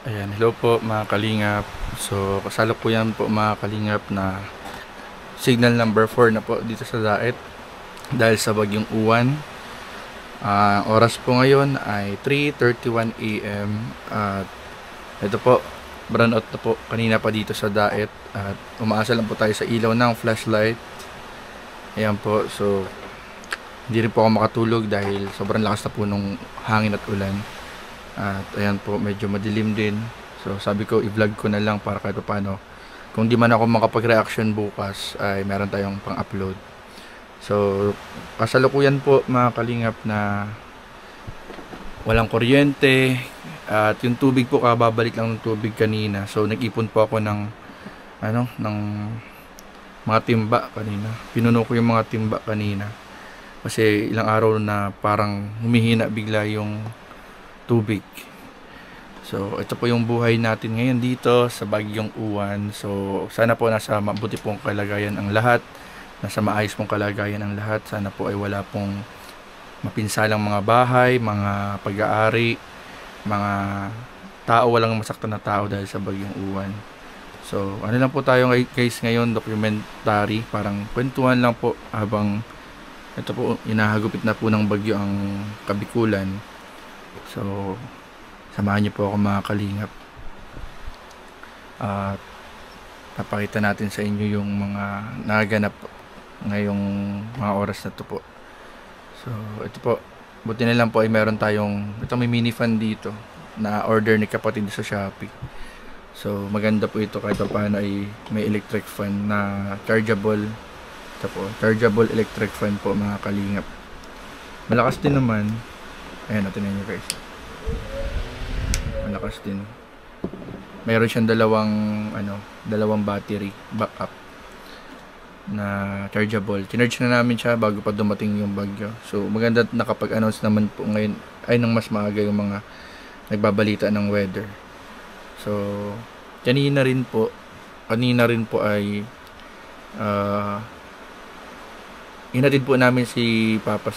Ayan, hello po mga kalingap. So, kasalukuyan po mga kalingap na signal number 4 na po dito sa Daet dahil sa bagyong Uwan. Oras po ngayon ay 3:31 AM at ito po, brownout na po kanina pa dito sa Daet at umaasa lang po tayo sa ilaw ng flashlight. Ayan po, so hindi rin po ako makatulog dahil sobrang lakas na po nung hangin at ulan. At ayan po, medyo madilim din. So sabi ko i-vlog ko na lang para kahit paano kung di man ako makapag-reaction bukas ay meron tayong pang-upload. So kasalukuyan po mga kalingap na walang kuryente at yung tubig po kababalik lang ng tubig kanina. So nag-ipon po ako ng ng mga timba kanina. Pinuno ko yung mga timba kanina. Kasi ilang araw na parang humihina bigla yung tubig. So, ito po yung buhay natin ngayon dito sa Bagyong Uwan. So, sana po nasa mabuti pong kalagayan ang lahat. Nasa maayos pong kalagayan ang lahat. Sana po ay wala pong mapinsalang mga bahay, mga pag-aari, mga tao, walang masaktan na tao dahil sa Bagyong Uwan. So, ano lang po tayo guys ngayon, documentary, parang kwentuhan lang po habang ito po, inahagupit na po ng bagyo ang Kabikulan. So, samahan niyo po ako mga kalingap. At papakita natin sa inyo yung mga naganap ngayong mga oras na to po. So, ito po. Buti na lang po ay meron tayong, ito may mini fan dito na order ni kapatid sa Shopee. So, maganda po ito kahit paano ay may electric fan na chargeable. Ito po, chargeable electric fan po mga kalingap. Malakas din naman. Ayan, natin nyo guys. Malakas din. Mayroon siyang dalawang battery backup na chargeable. Charge na namin siya bago pa dumating yung bagyo. So maganda nakapag-announce naman po ngayon ay nang mas maaga yung mga nagbabalita ng weather. So kanina rin po ay hinatid po namin si Papa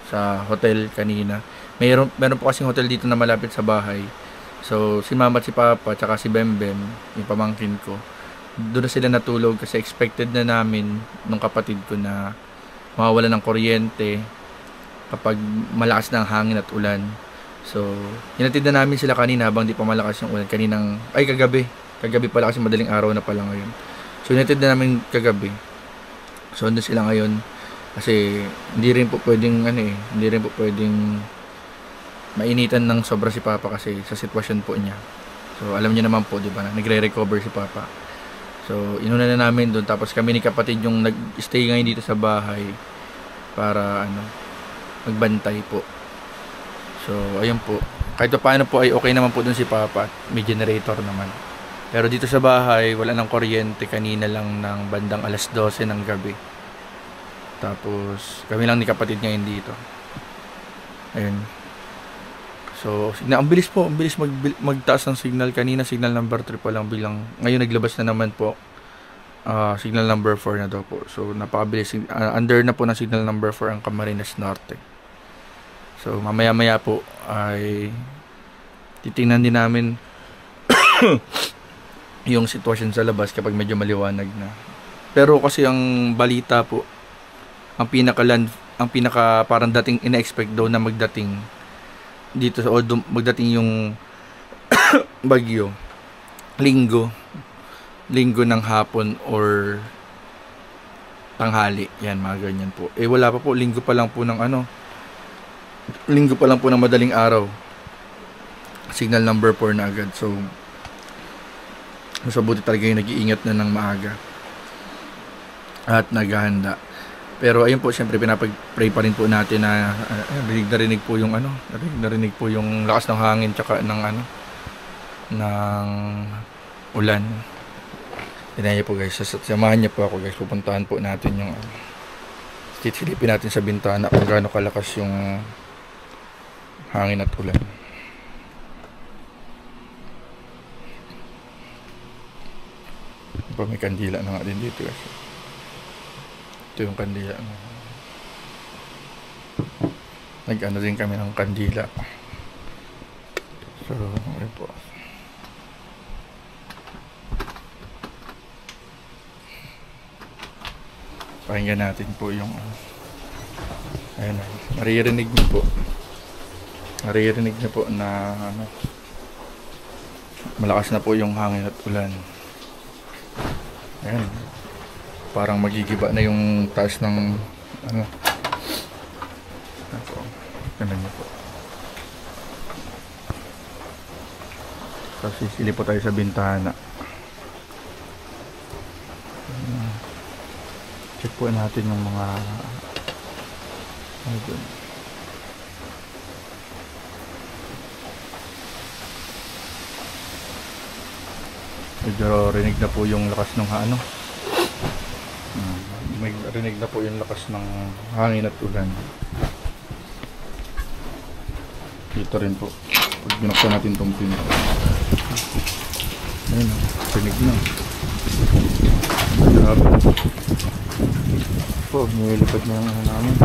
sa hotel kanina. Meron po kasing hotel dito na malapit sa bahay. So, si Mama at si Papa, tsaka si Bembem, yung pamangkin ko, doon na sila natulog kasi expected na namin nung kapatid ko na mawawala ng kuryente kapag malakas na ang hangin at ulan. So, hinatid na namin sila kanina habang di pa malakas yung ulan. Kagabi. Kagabi pala kasi madaling araw na pala ngayon. So, hinatid na namin kagabi. So, doon sila ngayon. Kasi, hindi rin po pwedeng mainitan ng sobra si Papa kasi sa sitwasyon po niya. So alam niyo naman po, 'di ba? Nagre-recover si Papa. So inuna na namin doon tapos kami ni kapatid yung nag-stay ngayon dito sa bahay para magbantay po. So ayun po. Kahit paano po ay okay naman po doon si Papa. May generator naman. Pero dito sa bahay, wala nang kuryente kanina lang ng bandang 12:00 ng gabi. Tapos kami lang ni kapatid ngayon dito. Ayun. So, ang bilis magtaas ng signal kanina, signal number 3 pa lang bilang. Ngayon naglabas na naman po. Signal number 4 na daw po. So, napakabilis. Under na po ng signal number 4 ang Camarines Norte. So, mamaya-maya po ay titingnan din namin yung sitwasyon sa labas kapag medyo maliwanag na. Pero kasi ang balita po, ang pinaka parang dating ina-expect daw na magdating dito sa magdating yung bagyo linggo ng hapon or tanghali, yan mga ganyan po. Wala pa po, linggo pa lang po ng madaling araw, signal number 4 na agad. So mas mabuti talaga yung nag-iingat na ng maaga at naghahanda. Pero ayun po, siyempre pinapag-pray pa rin po natin na narinig po yung lakas ng hangin tsaka ng ulan. Tingnan niyo po guys, samahan niyo po ako guys, pupuntahan po natin yung silipin natin sa bintana kung gaano kalakas yung hangin at ulan. May kandila na nga din dito guys. Ito yung kandila. Nag-ano din kami ng kandila. So, ayun po. Pakinggan natin po yung ayun, maririnig niyo po. Maririnig niyo po na malakas na po yung hangin at ulan. Ayan. Parang magigiba na yung taas ng ganun niyo po. Tapos sisili po tayo sa bintana. Check po natin yung mga doon. Medyo rinig na po yung lakas ng may rinig na po yung lakas ng hangin at ulan. Dito rin po pag binuksan natin itong pinto, ayun, rinig na. Grabe po, nililipad na yung namin.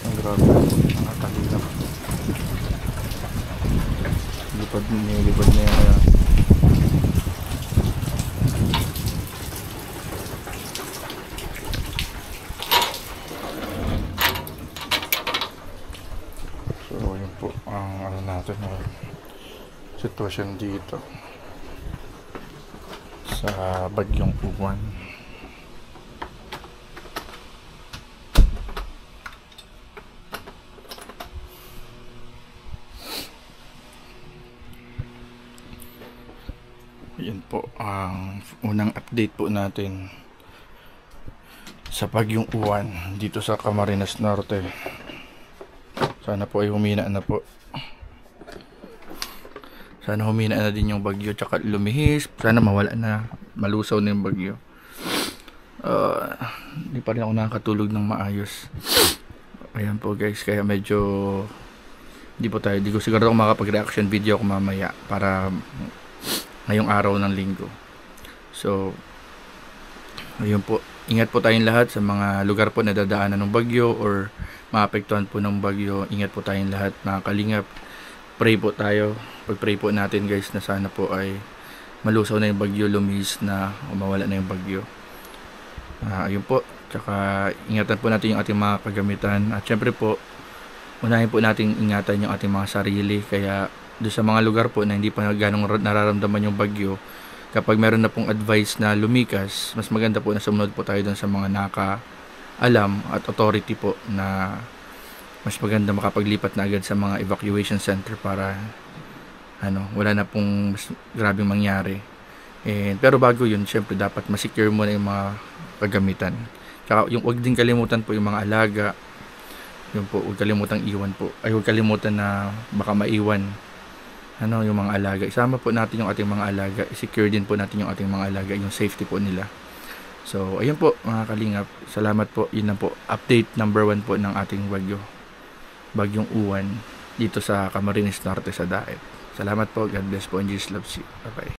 Ang grabe po, mga talilap. Nililipad na yung so yun po ang natin sitwasyon dito sa bagyong Uwan. Yan po ang unang update po natin sa bagyong Uwan dito sa Camarines Norte. Sana po ay humina na po. Sana humina na din yung bagyo tsaka lumihis. Sana mawala na, malusaw na yung bagyo. Hindi pa rin ako nakakatulog ng maayos. Ayan po guys, kaya medyo di ko siguro ako makapag-reaction video ako mamaya para ngayong araw ng linggo. So ayun po, ingat po tayong lahat sa mga lugar po na dadaanan ng bagyo or maapektuhan po ng bagyo. Ingat po tayong lahat, mga kalingap. Pray po tayo. Pag-pray po natin guys na sana po ay malusaw na yung bagyo, lumihis na, mawala na yung bagyo. Ayun po. Tsaka ingatan po natin yung ating mga kagamitan. At syempre po, unahin po natin ingatan yung ating mga sarili. Kaya doon sa mga lugar po na hindi pa ganong nararamdaman yung bagyo, kapag meron na pong advice na lumikas, mas maganda po na sumunod po tayo doon sa mga nakaalam at authority po na mas maganda makapaglipat na agad sa mga evacuation center para wala na pong mas grabing mangyari. Pero bago yun, syempre dapat masecure mo na yung mga kagamitan. Tsaka yung huwag din kalimutan po yung mga alaga. Yun po, huwag kalimutang iwan po. Ay huwag kalimutan na baka maiwan yung mga alaga. Isama po natin yung ating mga alaga. I-secure din po natin yung ating mga alaga, yung safety po nila. So ayun po mga kalingap, salamat po. Yun na po, update number 1 po ng ating bagyong Uwan dito sa Camarines Norte sa Daet. Salamat po, God bless po, and Jesus loves you. Bye bye.